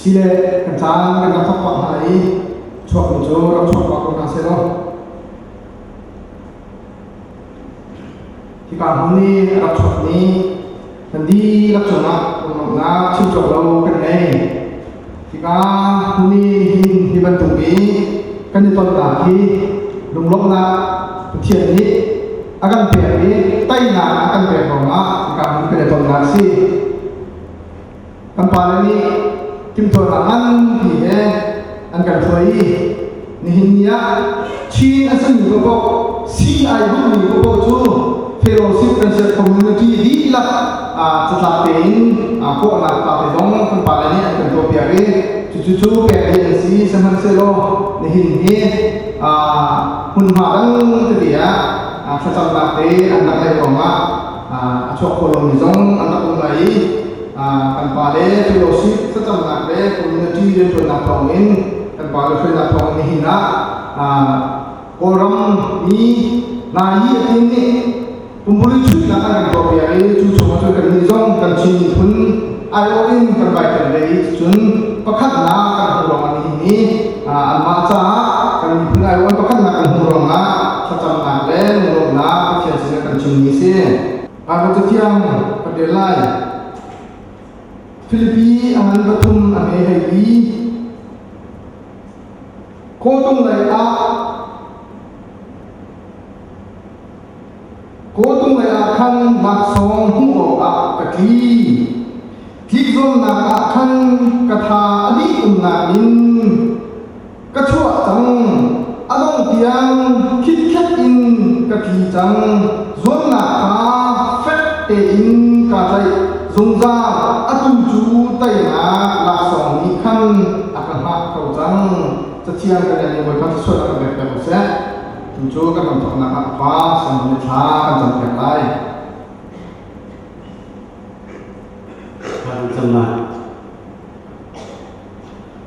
Sile kancan kan dapat pak hari cuak muncul orang cuak pak orang selo. Jika huni orang cuak ni nanti laksana orang nak cuak lau kenai. Jika huni dibantu ni kan itu lagi lumlok na tiada ni akan pergi tay na akan pergi rumah jika huni kan itu nasi. Kampanye ni kim torangan dia angkat foi nihinya chin asan ko si ai bu ni ko chu fellowship and community di la tetapi aku anak tapi dong kepala ni akan to piare cucu piare si saman selo nihinni hun harang dia sacam late anak ai roma achok kolon jong anak umai kan pada fellowship sacam nakde community yang pernah tongin kan pada pernah tong ni hina orang ni nahi ini kumpul cuci nak kan kopi hari cuci macam kan nizam kan cini pun ayoin kan baik kan dari cun pakat nak kan orang ni ini maca kan punai wan to kan nak hurong na sacam nak len hurong na kia sini kan cumi se aku tiang padelai Filipi angan batum ame hai ko tung lai kan nak song hu kaki Kizom na kan kata adi na in kachua tang adong tiang kitkat in kaki tang zon na ka fet in kajai zongza atu ju tai na la song ni kan akan hak kau tang setiang kalian yang berkan sesuatu akan berkan se tunjuk kan untuk nak apa sama ni kan sampai lai Sama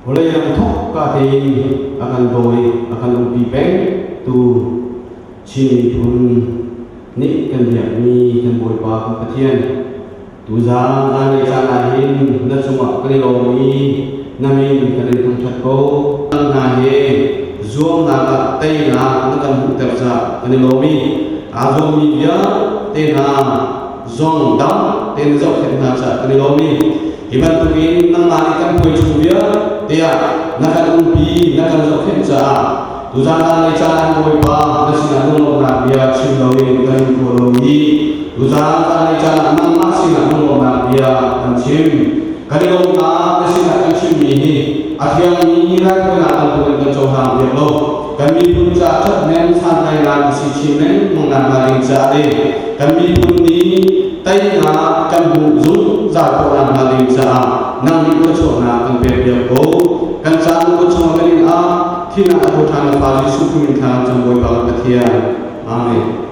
oleh yang thok ka te akan doi akan upi peng tu chin pun ni kan dia ni kan boy pa ka pathian tu za na le sa na hin na chuma ka lo mi na mi ka le tung that ko na he zuam na ka te na kan mu ter za ka lo mi a zo mi dia te na zong dam ten zong khen na sa ka lo mi iban tu in nang mani kan poi chu bia dia na kan umpi na kan zong khen sa tu za na le cha na poi pa na sina no na bia chin lo mi kan ko lo mi tu za na le cha na nang ma sina no na bia kan chim kan lo na sina kan chim mi hi athiang ni ra ko na kan ko kan chau ha bia lo kan mi pun cha chat men san tai na si chim men mong na ma ring cha de kan mi pun ni tay na kan bu zu za ko na ma ring cha nang ni ko cho na kan pe bia ko kan cha ko cho ma ring a thina ko tha na pa ji su ku min tha chang boi ba ka thia amen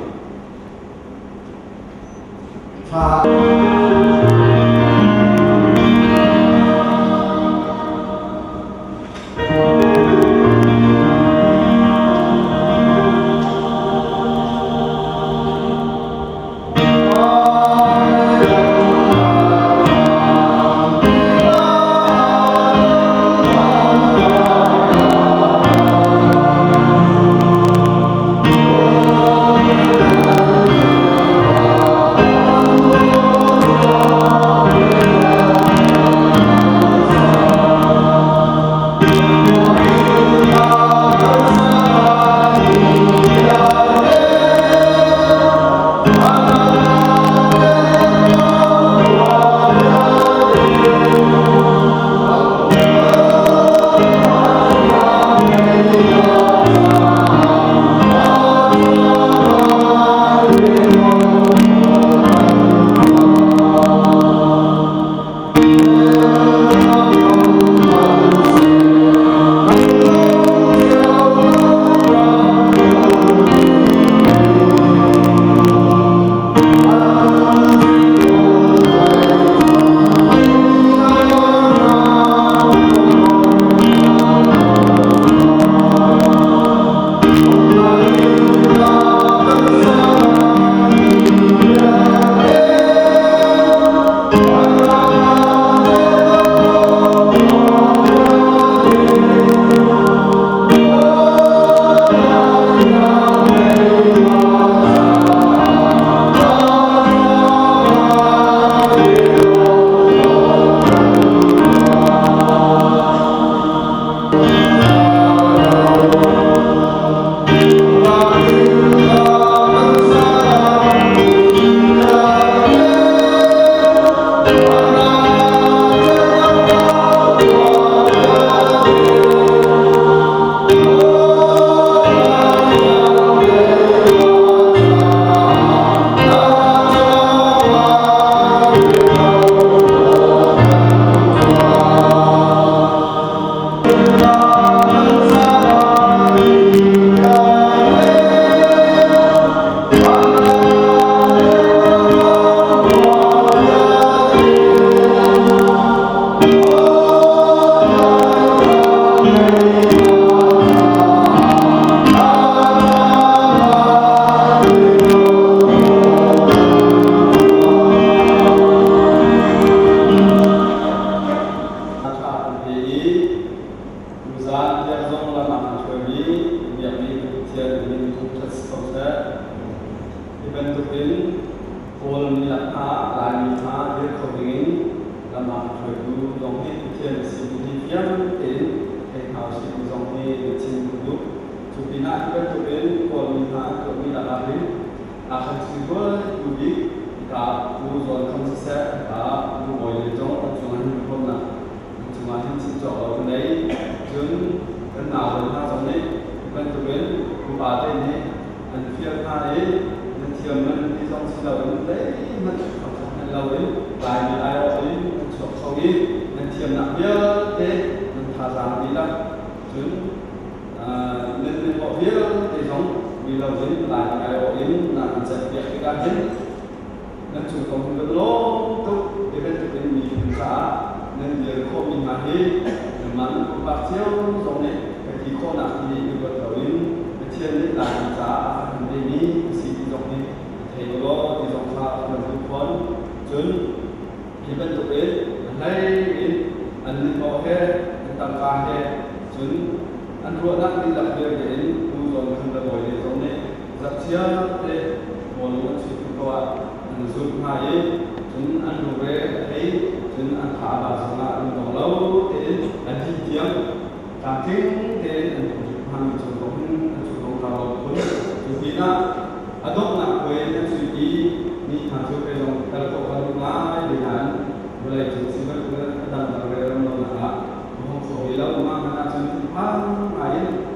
Uzan dia zong la ma chwe mi dia mi tian min tu thas ko sa iban tu bin pol mi la ha la mi ha dia ko ding la ma chwe du dong ni tian si ni tian tin ke hao si zong ni chin du tu bin na iban tu bin pol mi ha ko mi la la bin a khan si ko du bi ka u zon kham sa ka u boi le zong chu an ko na chu ma hin si cho ở đây chúng cái nào cũng ha giống đấy bên tụi bên của bà đây này anh phiên ha đấy anh thiềm mình đi trong xin đầu đấy mình anh lâu đấy lại bị ai đó đấy sau đi anh thiềm nặng nhớ thế mình thả giảm đi lắm chúng nên họ biết thì giống vì lâu đấy lại bị ai đó đến là mình sẽ việc cái gan hết nên chúng tôi cũng được lố tốt thì bên tụi bên mình xã nên việc không mình mà điมันบางเที่ยวตรงนี้ไปที่โคนักที่อยู่บนเขาอินไปเที่ยวนี่หลายจ้าอันนี้สิ่งตรงนี้เทโลที่ตรงข้าเป็นทุกคนจนที่เป็นตัวเองให้อันนี้โอเคต่างกันเองจนอันรู้นักที่หลักเดียวเห็นผู้ตรงขึ้นไปบ่อยตรงนี้จับเที่ยวเองมองว่าสิ่งที่เขาอันสุดท้ายจนอันรู้เรื่องให้จนอันขาบาดสมาอันตรงเราเองอันที่เที่ยงการทิ้งเองอันถูกทำจุดของเราคนจุดนี้นะอดอกหนักเว้ยนั่นสุดที่มีทางช่วยไปลงแต่ละตัวกันมาไม่ได้นั้นเวลาจุดสิ่งนั้นดังเราเรื่องเราหนาของสวยแล้วมาขนาดจนพังไอ้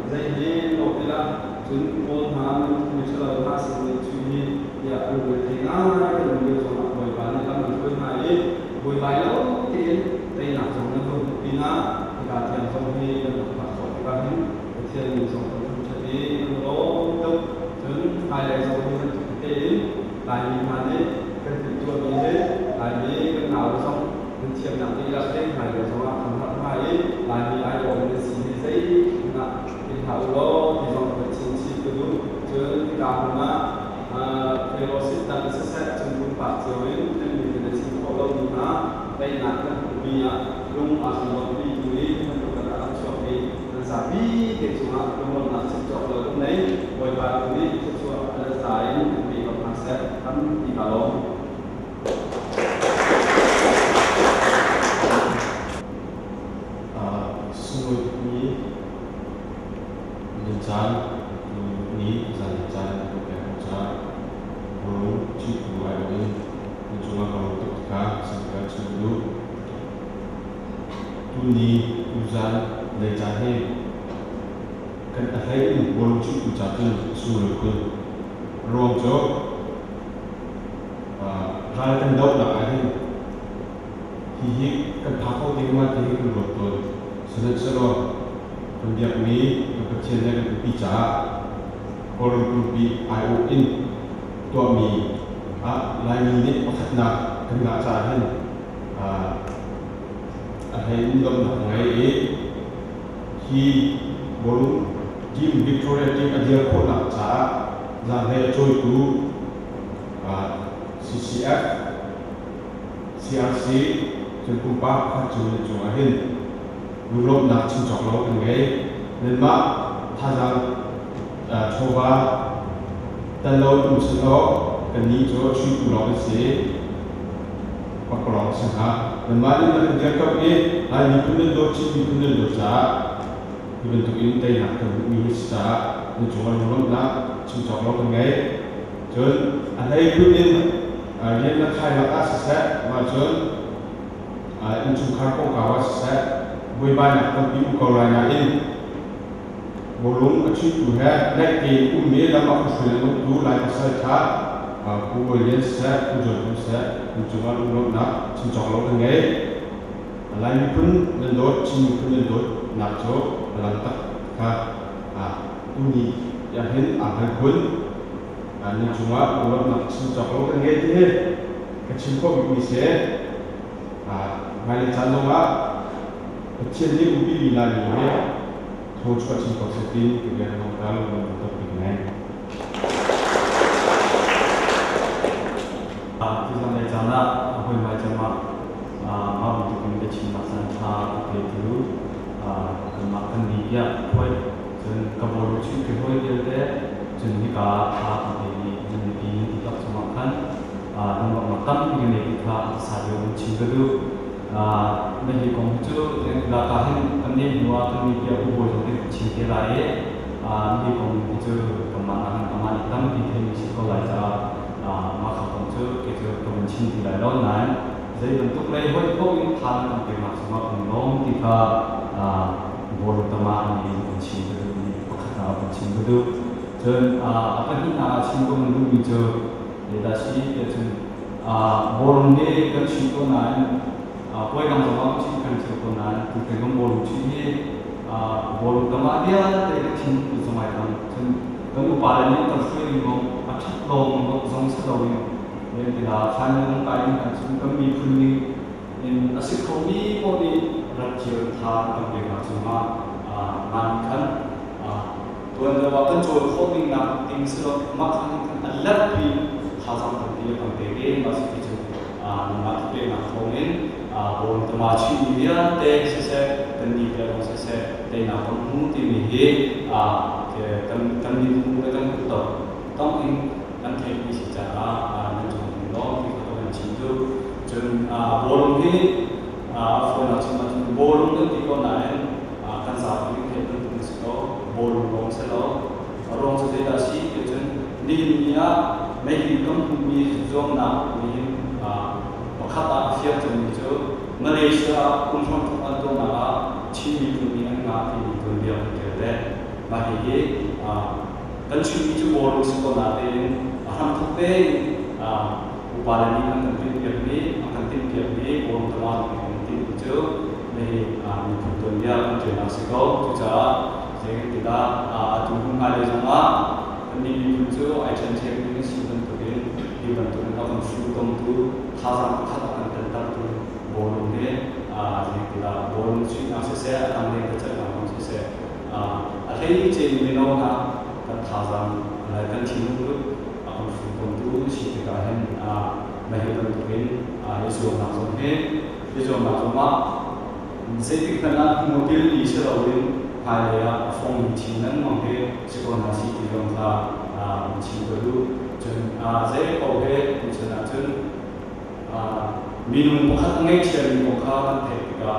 ใจเย็นหลบไปละจนโอนหาไม่ใช่เราหาสิ่งที่มีอยากรู้เรื่องง่ายเป็นเรื่องสมัครบ่อยบ้านในการช่วยหาเองบ่อยไปแล้วที่ได้หนักสองนั้นก็ปีหน้าการเตรียมสมุนไพรเป็นผักสดการที่เที่ยวมีสองคนชนิดโลตุถึงภายในสมุนไพรเองลายมีมาเนี่ยเป็นตัวมีเองลายนี้เป็นหนาวสองเป็นเทียมหนักที่เราเล่นหายเลยสำหรับคนทำไมลายมีลายบอกเป็นสีใสนะเป็นหนาวโลที่สองเป็นชิ้นชิ้นกระดูกเจอการมาเฟโรซิตนั้นเสร็จจนคุณปากเจอเองเป็นมีเป็นชิ้นของเราดีนะไปหนักกันมีลุงอาชีพดีอยู่นี่มันก็กระทำชอบดีแต่สามีเด็กสุนัขลุงหนักชิ้นจอบเลยตรงนี้บ่อยไปตรงนี้ช่วยสายมีกับพักเซ็ตทำดีกว่าลงสมุดนี้ดิฉันนี้จันจันก็เป็นจันรู้ชื่อตัวเองจุฬาการตุกาสังกัดชื่อลูกตุนีอุจารในจานให้กันอะไรบนชื่ออุจารสุรคุณรวมจบรายกันดอกหลักอะไรที่กันพักเอาที่มาที่กันรวมตัวSedang pendiam ini kecilnya kan bicara orang grupi IOIN tua mi lain ini pakat nak kena carahan hari ini dalam hari ini hi baru tim Victoria tim Adil pun nak cara jangan coy tu CCF CRC jemput kajian jualan Europe nak cincang laut dengan nên mà tham gia châu Á tân lâu cũng sẽ có cần ní cho suy của nó sẽ bắt đầu sang ha nên mà những cái việc cấp ấy là những cái nên đôi chỉ những cái nên đôi giá thì bên tụi in đây là cầnมีgiá nên chúng ta muốn là cincang laut dengan cho anh ấy cứ nên liên lạc khai là sẽ mà cho anh chúng ta có cả sẽ với ban nhạc công ty cầu lại nhà in bộ lúng ở trước tuổi hè nay thì cũng biết là mọi người muốn tú lại cái sai khác của người liên sẽ của rồi cũng sẽ chúng ta lúc nào chỉ chọn lúc này lại như kun lên đốt chỉ như kun lên đốt nạp chỗ làm tất cả uni ya hin hàng kun nên chúng ta lúc nào chỉ chọn lúc này thì cái chính phủ bị sẽ ngay lên chăn đông á kecil ni ubi bila ni thô cho chính phủ sẽ tin cái việc học đạo là một tập bình này. Thì trong này chẳng là hồi mai chẳng mà một cái chính là sản phẩm cái thứ cái mặt thân đi ya khoi chen kabol chu ke hoi del de chen ni ka tha ti ni ni pi ti tak suma khan nang ma tam ni ne tha sa yo chi ga du me hi kong chu la ka hin an ni nuwa kan ni ya u bo jo ti chi ke la ye ni kong chu ka ma na ma ni tam ti the ni si ko lai cha ma kha kong chu ke chu tong chi ti lai lo nan dây bentuk tục lấy hơi có những than trong cái mặt mà cũng nóng thì cả bồi tâm an thì cũng chỉ được có khả năng cũng chỉ được cho nên apa ni 친구 mình bây giờ để ta chỉ để cho bồi này cái 친구 này quay cầm trong máu chỉ cần 친구 này thì cái công bồi chỉ bồi tâm an dia để cái 친구 trong mai tam cho nên cái upaya ni ta suy nghĩ nó chắc lòng nó giống sao đâu nên thì là fan những cái chúng taมีพื้นที่ในอาศัยเขามีพอดีรับเชิญทางต่างๆมาซึ่งมามันกันตัวเราว่ากันโจทย์ข้อนี้นะทิ้งสิ่งมาคันอันเล็กปีข้าสังเกตที่บางทีเองมาสิ่งที่มาที่เป็นนักท่องเที่ยวบนธรรมชาติเนี่ยเด็กเสียกันดีแต่เราเสียแต่นักท่องเที่ยวที่มีเหตุกันดีทุกเรื่องต้องเองนั่นเองที่จะน้องที่เขาเป็นชิ้นดูจนบอลที่คนอาจจะมาจนบอลที่คนไหนกันสาธิตให้เป็นตัวสิ่งบอลลงเสร็จแล้วลงเสร็จแล้วสิจนนี่เนี่ยไม่ถึงต้องมีช่วงนั้นมีข้าตาเสียจนมีจุดมาเลเซียคุณชมทุกอันตัวนั้นที่มีตัวนี้งานที่มีตัวเดียวเกิดได้มาที่กันชื่อมีจุดบอลสิ่งคนนั้นเองทำทุกเรื่องupaya ini akan tim ini orang teman tim itu dari tentunya generasi kau juga jadi kita dukung ada sama ini itu action ini simpan tuh dibantu dengan sudah tu khasam khasam tentang tu bolong ni jadi kita bolong sih akses akan kita cakap akses akhirnya jadi menolak kan khasam kan timur untuk siapkan mahirkan tuhin isu langsung mah jadi kerana mobil di seluruh pada form cinan mungkin sekolah nasi di dalam cibaru dan saya pakai misalnya minum bukan ngecek bukan teknika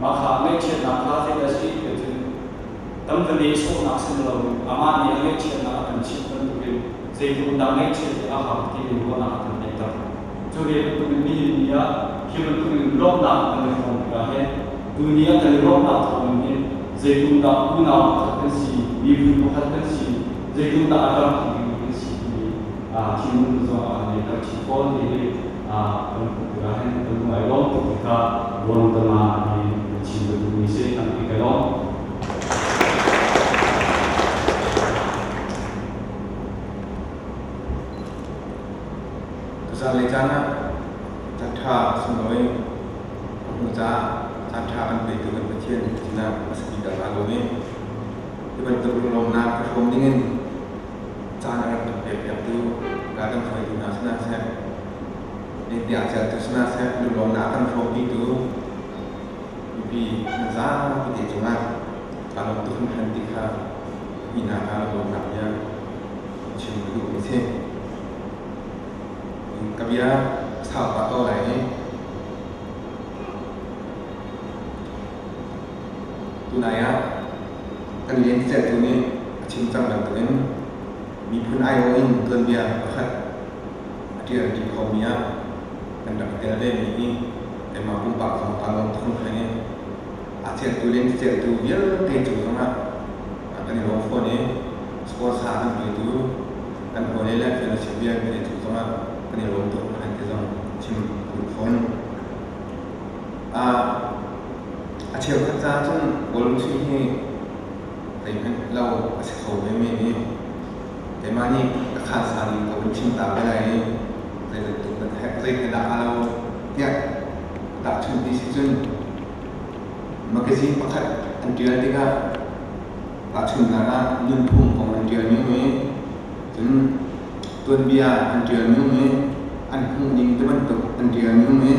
maka ngecek nak saya sih teman-teman esok nak selalu aman yang ngecek nak akan cipan tuhin jadi undangnya cerita apaที่เป็นคนนักในตลาดจุดเด่นตรงนี้เนี่ยที่มันคือรอบนักในของการเห็นตัวนี้แต่รอบนักตรงนี้jadi undang undang kan si ibu kan si jadi undang ada kan siที่มันจะในตลาดที่คนที่การเห็นตรงไหนลองkita buang teman di cinta dunia sih kan kita long Salejana jatha semoi muza jatha an pe tu bercian cina meski dalam lalu ni dibantu lomna perform dingin cara terpepet tu kadang saya guna sana saya ini diajar tu sana saya lomna akan perform itu tapi muza kita cuma kalau tu nanti ina kalau lomna nya cuma dulu ni kabia sahabat orang ini tunaya kan yang saya tu ni cincang dan tu niมีพื้นไอโออินเกินเบียร์ครับที่เราจีคอมีอ่ะกันดับเตลเล่มีนี่แต่มาปุ่มปากของตาลงทุนใครเนี่ยอาเซียนตัวเล่นเสียตัวเยอะเต็มจุดตรงนั้นกันในโลกคนนี้สปอร์ตสาธารณะตัวกันคนนี้แหละเป็นเชียร์เบียร์เป็นจุดตรงนั้นกันในโลกตัวนั้นที่ต้องชิมทุกคนอาเชียร์พัฒนาจนบอลช่วยให้แต่เราอาศัยเขาไม่มีนี่แต่มานี่ขาดสารตัวเป็นชิ้นตาไปไหนเลยตัวเป็นแท็กเลยกระดาษเราเนี่ยตัดชุดดิสิจุนมันก็สิ่งประคัดอันเดียวที่ก็ตัดชุดนั้นนะยืนพุ่งของอันเดียวนี้มั้ยจนตัวเบียร์อันเดียวนี้มั้ยอันพุ่งยิงตัวมันตกอันเดียวนี้มั้ย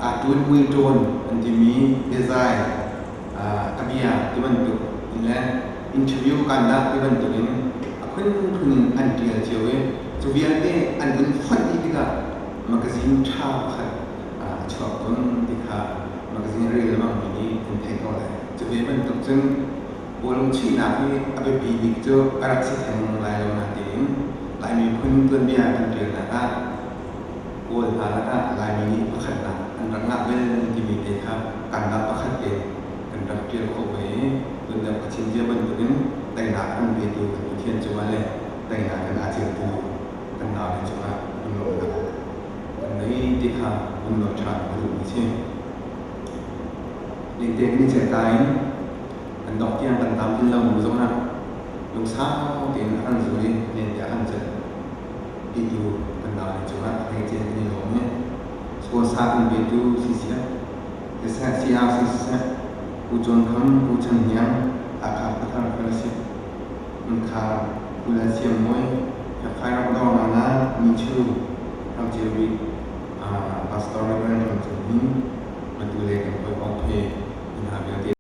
อาจจะวิ่งโจรอันที่มีดีไซน์เบียร์ตัวมันตก และอินเทอร์วิวกันได้ที่มันตัวนี้เพิ่งอันเดียวเจียวเองจะวิอันเต้อันเป็นฟันอีกแล้วแมกกาซีนชาวค่ะชอบต้นที่ค่ะแมกกาซีนเรียลมั่งมีนี่เป็นแทงก็เลยจะวิมันตกจึงบอลงชีนาที่เอาไปปีบิกเจอการรักษาแทงลายลงมาเองลายมีพื้นเกินเบียร์อันเดียวนะครับบอลพาแล้วก็ลายมีประคันนะอันรังงับเล่นที่มีเตะครับการรับประคันเองกันรับเกี่ยวกับไว้เป็นเรื่องชิ้นเดียวมันตัวนี้แต่งหน้าอันเดียวกันเทียนจังหวะเลยแต่งหน้ากันอาเจียนปูกันดาวในจังหวะมันลงนะอันนี้ที่ค่ะมันลงชาติดูนี่ใช่เด็กๆนี่เสียใจกันดอกเตี้ยกันตามที่เราดูตรงนั้นลูกสาวเด็กอันสวยเนี่ยจะอันจะดีดูกันดาวในจังหวะให้เจนนี่ลงเนี่ยส่วนสาวเป็นเบดูสิเสียแต่แท้เสียสิเสียผู้จนคำผู้ชันยังอาคาพัฒนาเป็นสิมันขาดผู้ละเสียมวยจะใครรับรองมานะมีชื่อทำเจวิพาสตอร์เรนต์ของจุดนี้มาดูแลกันไปโอเคนะครับ